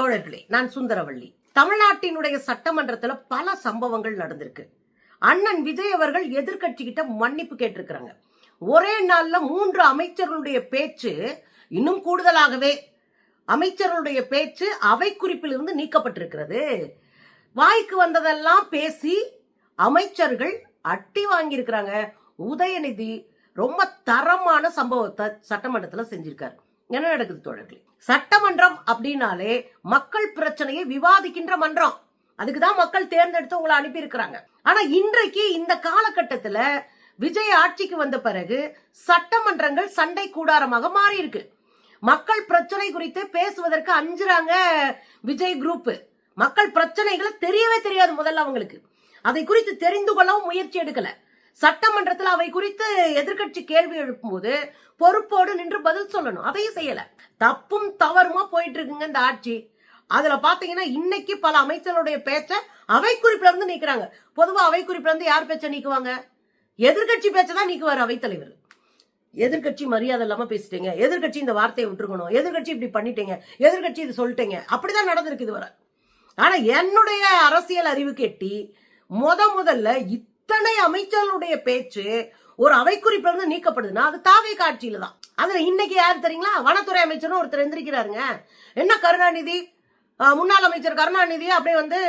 தோழர்களே, நான் சுந்தரவள்ளி. தமிழ்நாட்டினுடைய சட்டமன்றத்துல பல சம்பவங்கள் நடந்திருக்கு. அண்ணன் விஜய் அவர்கள் எதிர்கட்சிகிட்ட மன்னிப்பு கேட்டிருக்கிறாங்க. ஒரே நாள்ல 3 அமைச்சர்களுடைய பேச்சு, இன்னும் கூடுதலாகவே அமைச்சர்களுடைய பேச்சு அவை குறிப்பில் இருந்து நீக்கப்பட்டிருக்கிறது. வாய்க்கு வந்ததெல்லாம் பேசி அமைச்சர்கள் அட்டி வாங்கி இருக்கிறாங்க. உதயநிதி ரொம்ப தரமான சம்பவத்தை சட்டமன்றத்துல செஞ்சிருக்காரு. என்ன நடக்குது தோழர்களே? சட்டமன்றம் அப்படின்னாலே மக்கள் பிரச்சனையை விவாதிக்கின்ற மன்றம். அதுக்குதான் மக்கள் தேர்ந்தெடுத்து உங்களை அனுப்பி இருக்கிறாங்க. ஆனா இன்றைக்கு இந்த காலகட்டத்துல விஜய் ஆட்சிக்கு வந்த பிறகு சட்டமன்றங்கள் சண்டை கூடாரமாக மாறி இருக்கு. மக்கள் பிரச்சனை குறித்து பேசுவதற்கு அஞ்சுறாங்க விஜய் குரூப். மக்கள் பிரச்சனைகளை தெரியவே தெரியாது முதல்ல அவங்களுக்கு. அதை குறித்து தெரிந்து கொள்ளவும் முயற்சி எடுக்கல. சட்டமன்றத்தில் அவை குறித்து எதிர்கட்சி கேள்வி எழுப்பும் போது பொறுப்போடு நின்று பதில் சொல்லணும். அதையும் செய்யல. தப்பும் தவறுமா போயிட்டு இருக்குங்க இந்த ஆட்சி. அதுல பாத்தீங்கன்னா இன்னைக்கு பல அமைச்சர்களுடைய பேச்ச அவை குறிப்புல இருந்து நீக்குறாங்க. பொதுவா அவை குறிப்புல இருந்து யார் பேச்ச நீக்குவாங்க? எதிர்கட்சி பேச்சதான் நீக்குவாரு அவைத்தலைவர். எதிர்கட்சி மரியாதை இல்லாம பேசிட்டீங்க, எதிர்கட்சி இந்த வார்த்தையை விட்டுருக்கணும், எதிர்கட்சி இப்படி பண்ணிட்டீங்க, எதிர்கட்சி இது சொல்லிட்டீங்க, அப்படிதான் நடந்திருக்கு இதுவரை. ஆனா என்னுடைய அரசியல் அறிவு கேட்டி முதல்ல இத்தனை அமைச்சர்களுடைய பேச்சு ஒரு அவை குறிப்புல இருந்து நீக்கப்படுதுன்னா அது தாவே காட்சியில தான். அதுல இன்னைக்கு யாரு தெரியுங்களா? வனத்துறை அமைச்சரும் ஒருத்தர் எந்திரிக்கிறாருங்க. என்ன கருணாநிதி, முன்னாள் அமைச்சர் கருணாநிதியை அப்படியே வந்து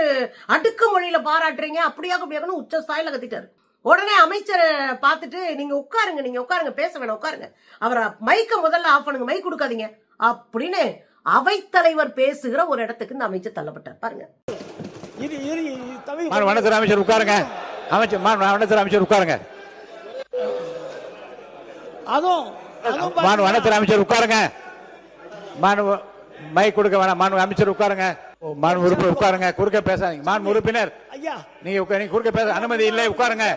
அடுக்கு மொழியில பாராட்டுறீங்க, அப்படியாகணும் உச்ச ஸ்தாயில கத்திட்டாரு. உடனே அமைச்சரை பார்த்துட்டு நீங்க உட்காருங்க, பேச வேணாம், உட்காருங்க, அவரை மைக்க முதல்ல ஆஃப் பண்ணுங்க, மைக் கொடுக்காதீங்க அப்படின்னு அவைத்தலைவர் பேசுகிற ஒரு இடத்துக்கு இந்த அமைச்சர் தள்ளப்பட்டார். பாருங்க. வனத்துறை அமைச்சர் உட்காருங்க. வனத்துறை அமைச்சர் உட்காருங்க. வனத்துறை அமைச்சர் உட்காருங்க. மைக் கொடுக்க வேணாம். அமைச்சர் உட்காருங்க. உறுப்பினர் உட்காருங்க. குறுக்க பேசாதீங்க. உறுப்பினர் நீங்க குறுக்க பேச அனுமதி இல்லை. உட்காருங்க.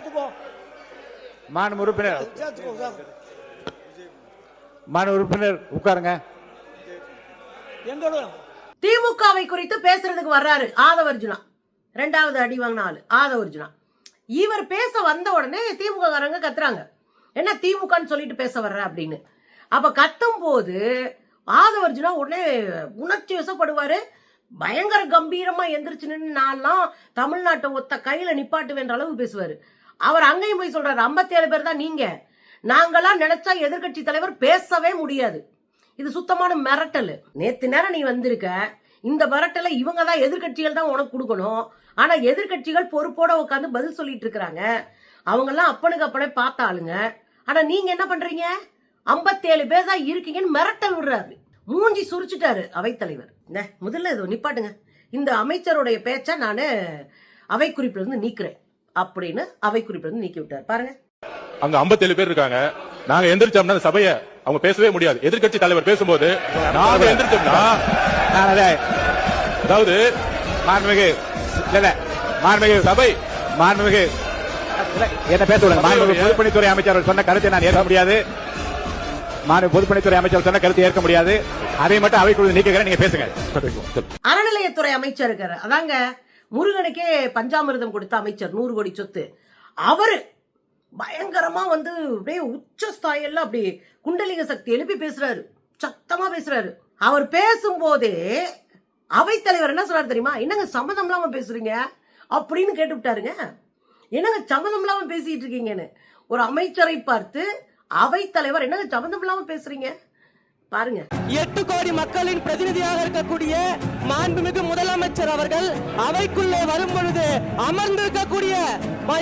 உறுப்பினர் உறுப்பினர் உட்காருங்க. திமுகவை குறித்து பேசுறதுக்கு வர்றாரு ஆதவர்ஜுனா. 2வது அடி வாங்கின ஆளு ஆதவர்ஜுனா. இவர் பேச வந்த உடனே திமுக காரங்க கத்துறாங்க, என்ன திமுகன்னு சொல்லிட்டு பேச வர்ற அப்படின்னு. அப்ப கத்தும் போது ஆதவர்ஜுனா உடனே உணர்ச்சி வசப்படுவாரு. பயங்கர கம்பீரமா எந்திரிச்சு நின்று நான்லாம் தமிழ்நாட்டை ஒத்த கையில நிப்பாட்டு வேண்ட அளவு பேசுவாரு. அவர் அங்கேயும் போய் சொல்றாரு, 57 பேர் தான் நீங்க, நாங்கெல்லாம் நினைச்சா எதிர்கட்சி தலைவர் பேசவே முடியாது. இது சுத்தமான மிரட்டல். நேத்து நேரம் நீ வந்திருக்க, இந்த மிரட்டல இவங்க தான் எதிர்கட்சிகள் தான் உனக்கு கொடுக்கணும். ஆனா எதிர்கட்சிகள் பொறுப்போட உட்காந்து பதில் சொல்லிட்டு இருக்கிறாங்க. அவங்க எல்லாம் அப்பனுக்கு அப்பனே பார்த்தாளுங்க. ஆனா நீங்க என்ன பண்றீங்க? 57 பேர் தான் இருக்கீங்கன்னு மிரட்டல் விடுறாரு. மூஞ்சி சுரிச்சுட்டாரு அவைத்தலைவர். முதல்ல இது நிப்பாட்டுங்க, இந்த அமைச்சருடைய பேச்ச நானு அவை குறிப்புல இருந்து நீக்கிறேன் அப்படின்னு அவை குறிப்புல இருந்து நீக்கி விட்டார். பாருங்க. அங்க 57 பேர் இருக்காங்க. நாங்க எந்திரிச்சோம்னா சபையை அவங்க பேசவே முடியாது. எதிர்கட்சி தலைவர் பேசும்போது நாங்க எந்திரிச்சோம்னா, அதாவது சபை என்ன பேச பொதுப்பணித்துறை அமைச்சர் சொன்ன கருத்தை நான் ஏற்க முடியாது. பொதுப்பணித்துறை அமைச்சர் சொன்ன கருத்தை ஏற்க முடியாது. அதை மட்டும் அவைக்குழு நீக்குகிறேன், நீங்க பேசுங்க. அறநிலையத்துறை அமைச்சர் இருக்காரு, அதாங்க முருகனுக்கே பஞ்சாமிர்தம் கொடுத்த அமைச்சர், 100 கோடி சொத்து. அவரு பயங்கரமா வந்து அப்படியே உச்ச ஸ்தாயில அப்படி குண்டலிங்க சக்தி எழுப்பி பேசுறாரு, சத்தமா பேசுறாரு. அவர் பேசும்போதே அவைத்தலைவர் என்ன சொல்றாரு தெரியுமா? என்னங்க சம்மதம் இல்லாம பேசுறீங்க அப்படின்னு கேட்டு விட்டாருங்க. என்னங்க சம்மதம் இல்லாம பேசிட்டு இருக்கீங்கன்னு ஒரு அமைச்சரை பார்த்து அவைத்தலைவர் என்னங்க சம்மதம் இல்லாம பேசுறீங்க பாருங்க. 8 கோடி மக்களின் பிரதிநிதியாக இருக்கக்கூடிய மாண்புமிகு முதலமைச்சர் அவர்கள் அவைக்குள்ளே வரும் பொழுது அமர்ந்திருக்கக்கூடிய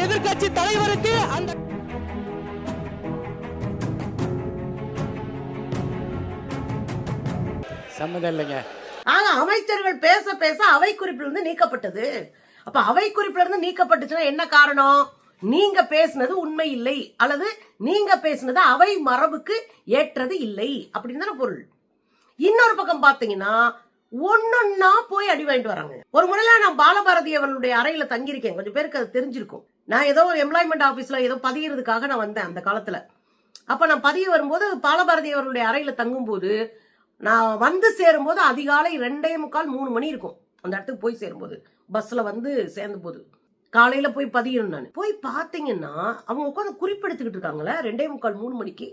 எதிர்கட்சி தலைவருக்கு அந்த சம்மதம் இல்லைங்க. ஆக அமைச்சர்கள் பேச பேச அவை குறிப்பில் இருந்து நீக்கப்பட்டது. அப்ப அவை குறிப்பில் இருந்து நீக்கப்பட்டுச்சுன்னா என்ன காரணம்? நீங்க பேசினது உண்மை இல்லை, அல்லது நீங்க பேசினது அவை மரபுக்கு ஏற்றது இல்லை அப்படின்னு தானே பொருள். இன்னொரு பக்கம் பாத்தீங்கன்னா ஒன்னொன்னா போய் அடி வாங்கிட்டு வராங்க. ஒரு முறையில நான் பாலபாரதி அவர்களுடைய அறையில தங்கியிருக்கேன். கொஞ்சம் பேருக்கு அது தெரிஞ்சிருக்கும். நான் ஏதோ ஒரு எம்ப்ளாய்மெண்ட் ஆபீஸ்ல ஏதோ பதியறதுக்காக நான் வந்தேன் அந்த காலத்துல. அப்ப நான் பதிய வரும்போது பாலபாரதி அவர்களுடைய அறையில தங்கும் போது நான் வந்து சேரும் போது அதிகாலை 2:45 3 மணி இருக்கும். அந்த இடத்துக்கு போய் சேரும்போது பஸ்ல வந்து சேர்ந்த போது காலையில போய் பதியணும். நான் போய் பாத்தீங்கன்னா அவங்க உட்காந்து குறிப்பெடுத்துக்கிட்டு இருக்காங்களே 2:45 3 மணிக்கு.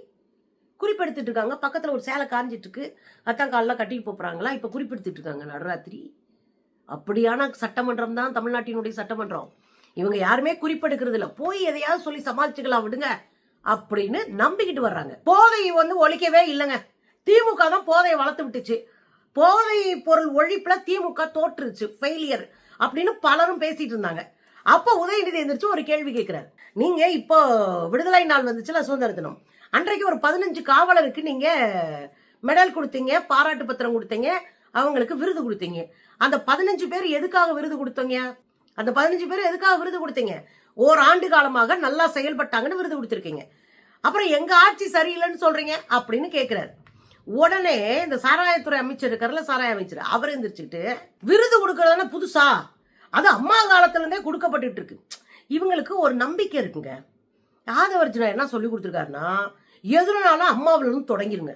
குறிப்பெடுத்துட்டு இருக்காங்க. பக்கத்துல ஒரு சேலை காஞ்சிட்டு இருக்கு, அத்தான் காலெல்லாம் கட்டிட்டு போறாங்களா, இப்ப குறிப்பெடுத்துட்டு இருக்காங்க நடுராத்திரி. அப்படியான சட்டமன்றம் தான் தமிழ்நாட்டினுடைய சட்டமன்றம். இவங்க யாருமே குறிப்பெடுக்கிறது இல்ல, போய் எதையாவது சொல்லி சமாளிச்சுக்கலாம் விடுங்க அப்படின்னு நம்பிக்கிட்டு வர்றாங்க. போதை ஒழிக்கவே இல்லைங்க. திமுக தான் போதையை வளர்த்து விட்டுச்சு. போதை பொருள் ஒழிப்புல திமுக தோற்றுச்சு, ஃபெயிலியர் அப்படின்னு பலரும் பேசிட்டு இருந்தாங்க. அப்போ உதயநிதி எந்திரிச்சு ஒரு கேள்வி கேட்கிறாரு. நீங்க இப்போ விடுதலை நாள் வந்துச்சுல, சுதந்திர தினம் அன்றைக்கு ஒரு 15 காவலருக்கு நீங்க மெடல் கொடுத்தீங்க, பாராட்டு பத்திரம் கொடுத்தீங்க, அவங்களுக்கு விருது கொடுத்தீங்க. அந்த 15 பேர் எதுக்காக விருது கொடுத்தீங்க? அந்த 15 பேர் எதுக்காக விருது கொடுத்தீங்க? ஓராண்டு காலமாக நல்லா செயல்பட்டாங்கன்னு விருது கொடுத்துருக்கீங்க. அப்புறம் எங்க ஆட்சி சரியில்லைன்னு சொல்றீங்க அப்படின்னு கேட்கிறாரு. உடனே இந்த சாராயத்துறை அமைச்சர் இருக்காருல்ல, சாராய அமைச்சர், அவர் எந்திரிச்சுக்கிட்டு விருது கொடுக்கறதுனா புதுசா, அது அம்மா காலத்துல இருந்தே கொடுக்கப்பட்டு இருக்கு. இவங்களுக்கு ஒரு நம்பிக்கை இருக்குங்க. ஆதவர்ஜுனா என்ன சொல்லி கொடுத்துருக்காருன்னா, எதுனாலும் அம்மாவில இருந்து தொடங்கிருங்க,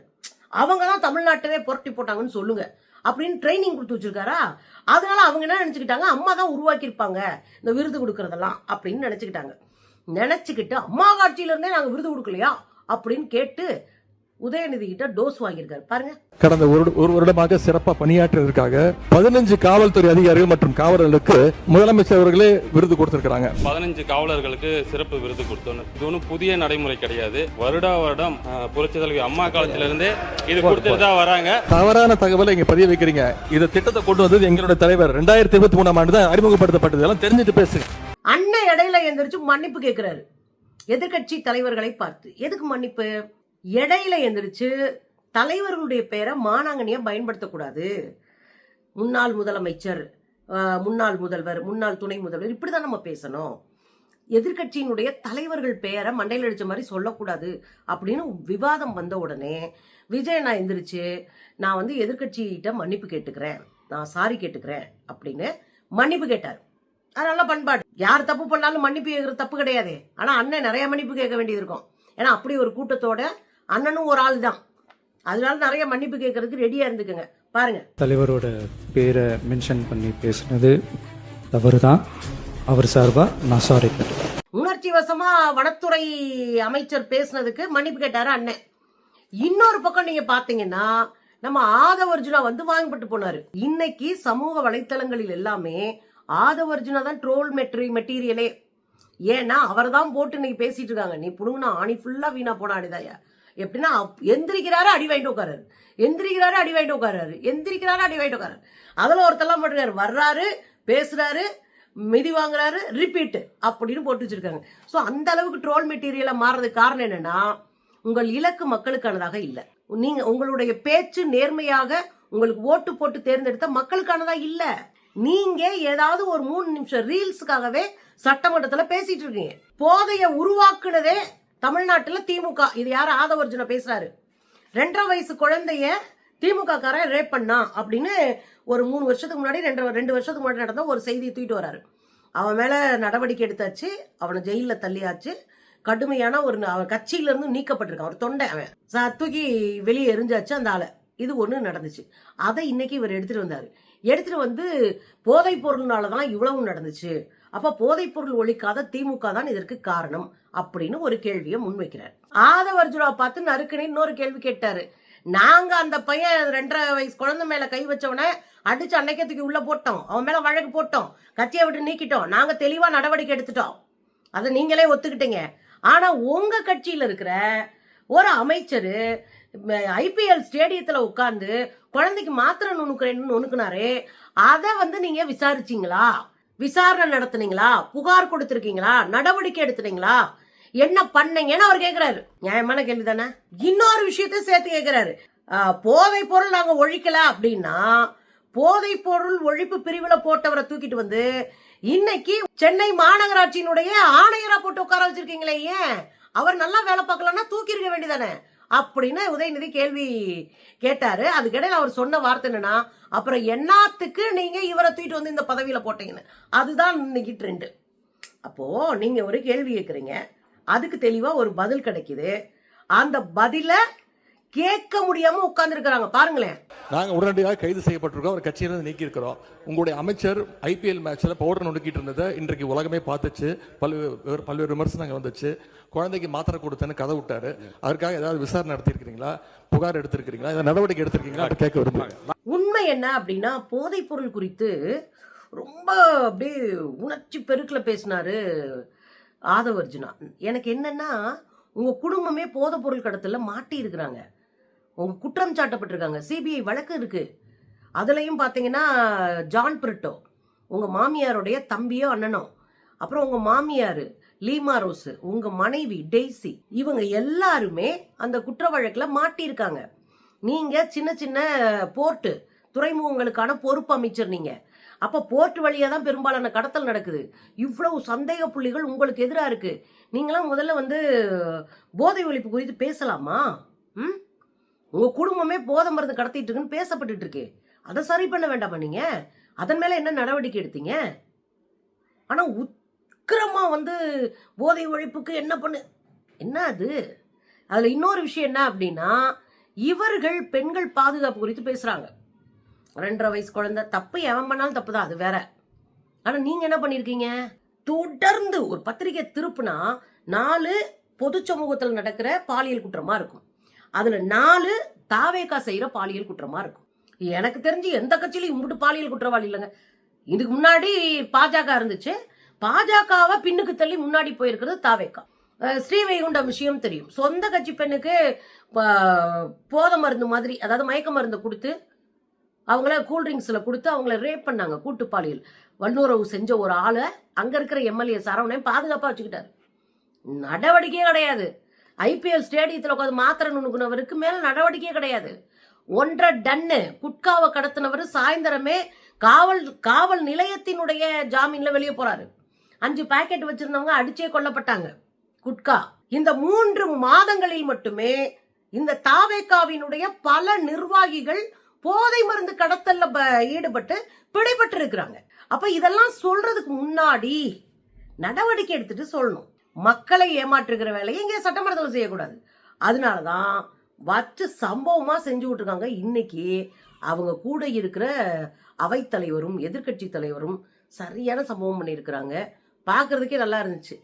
அவங்க தான் தமிழ்நாட்டவே புரட்டி போட்டாங்கன்னு சொல்லுங்க அப்படின்னு ட்ரைனிங் கொடுத்து வச்சிருக்காரா. அதனால அவங்க என்ன நினைச்சுக்கிட்டாங்க, அம்மா தான் உருவாக்கி இருப்பாங்க இந்த விருது கொடுக்கறதெல்லாம் அப்படின்னு நினைச்சுக்கிட்டு அம்மா காட்சியில இருந்தே நாங்க விருது கொடுக்கலையா அப்படின்னு கேட்டு உதயநிதி கிட்ட டோஸ் வாங்கியிருக்காரு பாருங்க. கடந்த ஒரு வருடமாக சிறப்பாக பணியாற்றுவதற்காக 15 காவல்துறை அதிகாரிகள் மற்றும் காவலர்களுக்கு முதலமைச்சர் அவர்களே விருது கொடுத்திருக்காங்க. 15 காவலர்களுக்கு சிறப்பு விருது கொடுத்தோம். இது ஒன்றும் புதிய நடைமுறை கிடையாது. வருடம் புரட்சி தலைவி அம்மா காலத்திலிருந்தே இது கொடுத்துட்டு தான் வராங்க. தவறான தகவலை இங்க பதிய வைக்கிறீங்க. இந்த திட்டத்தை கொண்டு வந்தது எங்களுடைய தலைவர் 2023ஆம் ஆண்டு தான் அறிமுகப்படுத்தப்பட்டது. எல்லாம் தெரிஞ்சுட்டு பேசுங்க. அண்ணன் இடையில எந்திரிச்சு மன்னிப்பு கேட்கிறாரு எதிர்கட்சி தலைவர்களை பார்த்து. எதுக்கு மன்னிப்பு? இடையில எந்திரிச்சு தலைவர்களுடைய பேரை மானாங்கனியா பயன்படுத்தக்கூடாது. முன்னாள் முதலமைச்சர், முன்னாள் முதல்வர், முன்னாள் துணை முதல்வர், இப்படிதான் நம்ம பேசணும். எதிர்கட்சியினுடைய தலைவர்கள் பேரை மண்டையில் அடிச்ச மாதிரி சொல்லக்கூடாது அப்படின்னு விவாதம் வந்த உடனே விஜய் நான் எந்திரிச்சு நான் எதிர்கட்சிகிட்ட மன்னிப்பு கேட்டுக்கிறேன், நான் சாரி கேட்டுக்கிறேன் அப்படின்னு மன்னிப்பு கேட்டார். அது நல்ல பண்பாடு. யார் தப்பு பண்ணாலும் மன்னிப்பு கேட்கறது தப்பு கிடையாது. ஆனா அண்ணன் நிறைய மன்னிப்பு கேட்க வேண்டியது இருக்கும். ஏன்னா அப்படி ஒரு கூட்டத்தோட அண்ணனும் ஒரு ஆள் தான். அதனால நிறைய மன்னிப்பு கேட்கறதுக்கு ரெடியா இருந்துக்குங்க. பாருங்க, தலைவரோட பேரை மென்ஷன் பண்ணி பேசுனது தவறுதான். அவர் சார்பா நான் சாரி கேட்டுக்கிறேன். உணர்ச்சி வசமா வனத்துறை அமைச்சர் பேசுனதுக்கு மன்னிப்பு கேட்டாரு அண்ணன். இன்னொரு பக்கம் நீங்க பாத்தீங்கன்னா நம்ம ஆதவர்ஜுனா வாங்கப்பட்டு போனாரு. இன்னைக்கு சமூக வலைத்தளங்களில் எல்லாமே ஆதவர்ஜுனா தான் ட்ரோல் மெட்டீரியலே. ஏன்னா அவர் தான் போட்டு இன்னைக்கு பேசிட்டு இருக்காங்க, நீ புடுங்கினா ஆணி ஃபுல்லா வீணா போன ஆடிதாயா. எப்படின்னா எந்திரிக்கிறாரு அடி வாங்கிட்டு உட்காராரு, எந்திரிக்கிறாரு அடி வாங்கிட்டு உட்காராரு, எந்திரிக்கிறாரு அடி வாங்கிட்டு உட்காராரு. அதுல ஒருத்தெல்லாம் போட்டுருக்காரு, வர்றாரு பேசுறாரு மிதி வாங்குறாரு ரிப்பீட் அப்படின்னு போட்டு வச்சிருக்காங்க. ஸோ அந்த அளவுக்கு ட்ரோல் மெட்டீரியலா மாறதுக்கு காரணம் என்னன்னா, உங்கள் இலக்கு மக்களுக்கானதாக இல்லை. நீங்க உங்களுடைய பேச்சு நேர்மையாக உங்களுக்கு ஓட்டு போட்டு தேர்ந்தெடுத்த மக்களுக்கானதா இல்ல. நீங்க ஏதாவது ஒரு 3 நிமிஷம் ரீல்ஸுக்காகவே சட்டமன்றத்துல பேசிட்டு இருக்கீங்க. போதைய உருவாக்குனதே தமிழ்நாட்டுல திமுக. இது யாரு? ஆதவர்ஜுனா பேசுறாரு. 2.5 வயசு குழந்தைய திமுக காரன் ரேப் பண்ணா அப்படின்னு ஒரு 3 வருஷத்துக்கு முன்னாடி 2 வருஷத்துக்கு முன்னாடி நடந்த ஒரு செய்தியை தூக்கிட்டு வராரு. அவன் மேல நடவடிக்கை எடுத்தாச்சு, அவனை ஜெயில தள்ளியாச்சு, கடுமையான அவன் கட்சியில இருந்து நீக்கப்பட்டிருக்கான். ஒரு தொண்டை அவன் தூக்கி வெளியே எரிஞ்சாச்சு அந்த ஆளை. இது ஒண்ணு நடந்துச்சு. அதை இன்னைக்கு இவர் எடுத்துட்டு போதை பொருள்னாலதான் இவ்வளவு நடந்துச்சு, அப்ப போதை பொருள் ஒழிக்காத திமுக தான் இதற்கு காரணம் அப்படின்னு ஒரு கேள்வியை முன்வைக்கிறார். ஆதவர்ஜுனா பார்த்து நறுக்குன்னு இன்னொரு கேள்வி கேட்டாரு. நாங்க அந்த பையன் 2.5 வயசு குழந்தை மேல கை வச்சவன அடிச்சு அன்னைக்கத்துக்கு உள்ள போட்டோம், அவன் மேல வழக்கு போட்டோம், கட்சியை விட்டு நீக்கிட்டோம், நாங்க தெளிவா நடவடிக்கை எடுத்துட்டோம், அதை நீங்களே ஒத்துக்கிட்டீங்க. ஆனா உங்க கட்சியில இருக்கிற ஒரு அமைச்சரு ஐபிஎல் ஸ்டேடியத்துல உட்கார்ந்து குழந்தைக்கு மாத்திரை நுணுக்குனாரு. அதை நீங்க விசாரிச்சீங்களா? விசாரணை நடத்துனீங்களா? புகார் கொடுத்திருக்கீங்களா? நடவடிக்கை எடுத்துனீங்களா? என்ன பண்ணீங்கன்னு அவர் கேட்கிறாரு. நியாயமான கேள்வி தானே. இன்னொரு விஷயத்த சேர்த்து கேட்கிறாரு. போதை பொருள் நாங்க ஒழிக்கல அப்படின்னா, போதை பொருள் ஒழிப்பு பிரிவுல போட்டவரை தூக்கிட்டு இன்னைக்கு சென்னை மாநகராட்சியினுடைய ஆணையரா போட்டு உட்கார வச்சிருக்கீங்களே, ஏன் அவர் நல்லா வேலை பார்க்கலன்னா தூக்கி இருக்க வேண்டியதானே அப்படின்னு உதயநிதி கேள்வி கேட்டாரு. அதுக்கிடையில அவர் சொன்ன வார்த்தை என்னன்னா, அப்புறம் என்னத்துக்கு நீங்க இவரை தூக்கிட்டு இந்த பதவியில போட்டீங்கன்னு. அதுதான் இன்னைக்கு ட்ரெண்ட். அப்போ நீங்க ஒரு கேள்வி கேட்கறீங்க, அதுக்கு தெளிவா ஒரு பதில் கிடைக்குது. அந்த பதில கேட்க முடியாம உட்கார்ந்து இருக்கிறாங்க பாருங்களேன். நாங்க உடனடியாக கைது செய்யப்பட்டிருக்கோம், அவர் கட்சியிலிருந்து நீக்கி இருக்கிறோம். உங்களுடைய அமைச்சர் IPL மேட்ச்ல பவுடர் நுணுக்கிட்டு இருந்ததை இன்றைக்கு உலகமே பார்த்துச்சு, பல்வேறு விமர்சனங்கள் வந்துச்சு. குழந்தைக்கு மாத்திரை கொடுத்தேன்னு கதை விட்டாரு. அதற்காக ஏதாவது விசாரணை நடத்திருக்கீங்களா, புகார் எடுத்திருக்கீங்களா, ஏதாவது நடவடிக்கை எடுத்திருக்கீங்களா கேட்க விரும்புகிறேன். உண்மை என்ன அப்படின்னா, போதைப் பொருள் குறித்து ரொம்ப அப்படியே உணர்ச்சி பெருக்கில் பேசினாரு ஆதவ அர்ஜுனா. எனக்கு என்னன்னா, உங்க குடும்பமே போதைப் பொருள் கடத்தல மாட்டி இருக்கிறாங்க, உங்க குற்றம் சாட்டப்பட்டிருக்காங்க, CBI வழக்கு இருக்கு. அதுலயும் பாத்தீங்கன்னா ஜான் பிரிட்டோ உங்க மாமியாருடைய தம்பியோ அண்ணனோ, அப்புறம் உங்க மாமியாரு லீமா ரோஸ், உங்க மனைவி டெய்சி, இவங்க எல்லாருமே அந்த குற்ற வழக்குல மாட்டியிருக்காங்க. நீங்க சின்ன சின்ன போர்ட்டு துறைமுகங்களுக்கான பொறுப்பு அமைச்சர் நீங்க. அப்ப போர்ட் வழியா தான் பெரும்பாலான கடத்தல் நடக்குது. இவ்வளவு சந்தேக புள்ளிகள் உங்களுக்கு எதிரா இருக்கு. நீங்களாம் முதல்ல போதை ஒழிப்பு குறித்து பேசலாமா? உங்க குடும்பமே போதை மருந்து கடத்திட்டு இருக்குன்னு பேசப்பட்டு இருக்கு. அதை சரி பண்ண வேண்டாமா நீங்க? அதன் மேல என்ன நடவடிக்கை எடுத்தீங்க? ஆனா உக்கிரமா போதை ஒழிப்புக்கு என்ன அது? அதுல இன்னொரு விஷயம் என்ன அப்படின்னா, இவர்கள் பெண்கள் பாதுகாப்பு குறித்து பேசுறாங்க. 2.5 வயசு குழந்தை தப்பு, எவன் பண்ணாலும் தப்பு தான், அது வேற. ஆனா நீங்க என்ன பண்ணிருக்கீங்க? தொடர்ந்து ஒரு பத்திரிகை திருப்புனா 4 பொது சமூகத்தில் நடக்கிற பாலியல் குற்றமா இருக்கும், அதுல 4 தாவேகா செய்யற பாலியல் குற்றமா இருக்கும். எனக்கு தெரிஞ்சு எந்த கட்சியிலும் இம்புட்டு பாலியல் குற்றவாளி இல்லைங்க. இதுக்கு முன்னாடி பாஜக இருந்துச்சு, பாஜகவை பின்னுக்கு தள்ளி முன்னாடி போயிருக்கிறது தாவேகா. ஸ்ரீவைகுண்டம் விஷயம் தெரியும். சொந்த கட்சி பெண்ணுக்கு போதை மருந்து மாதிரி, அதாவது மயக்க மருந்து கொடுத்து அவங்கள கூல்ட்ரிங்க்ஸ்ல கொடுத்து அவங்கள ரேப் பண்ணாங்க, கூட்டு பாலியல் வல்லுறவு செஞ்ச ஒரு ஆளை அங்க இருக்கிற MLA சரவணன் பாதுகாப்பா வச்சுக்கிட்டாரு. நடவடிக்கையே கிடையாது. IPL ஸ்டேடியத்தில் உட்காந்து மாத்திரை நுணுக்குனவருக்கு மேல நடவடிக்கையே கிடையாது. 1.5 டன்னு குட்காவை கடத்தினவர் சாயந்தரமே காவல் நிலையத்தினுடைய ஜாமீன்ல வெளியே போறாரு. 5 பாக்கெட் வச்சிருந்தவங்க அடிச்சே கொல்லப்பட்டாங்க குட்கா. இந்த 3 மாதங்களில் மட்டுமே இந்த தாவேகாவினுடைய பல நிர்வாகிகள் போதை மருந்து கடத்தல்ல ஈடுபட்டு பிடிபட்டு இருக்கிறாங்க. அப்ப இதெல்லாம் சொல்றதுக்கு முன்னாடி நடவடிக்கை எடுத்துட்டு சொல்லணும். மக்களை ஏமாற்றுகிற வேலையை இங்கே சட்டமன்றத்தில் செய்யக்கூடாது. அதனாலதான் வச்சு சம்பவமா செஞ்சு விட்டுருக்காங்க. இன்னைக்கு அவங்க கூட இருக்கிற அவைத்தலைவரும் எதிர்கட்சி தலைவரும் சரியான சம்பவம் பண்ணியிருக்கிறாங்க. பார்க்கறதுக்கே நல்லா இருந்துச்சு.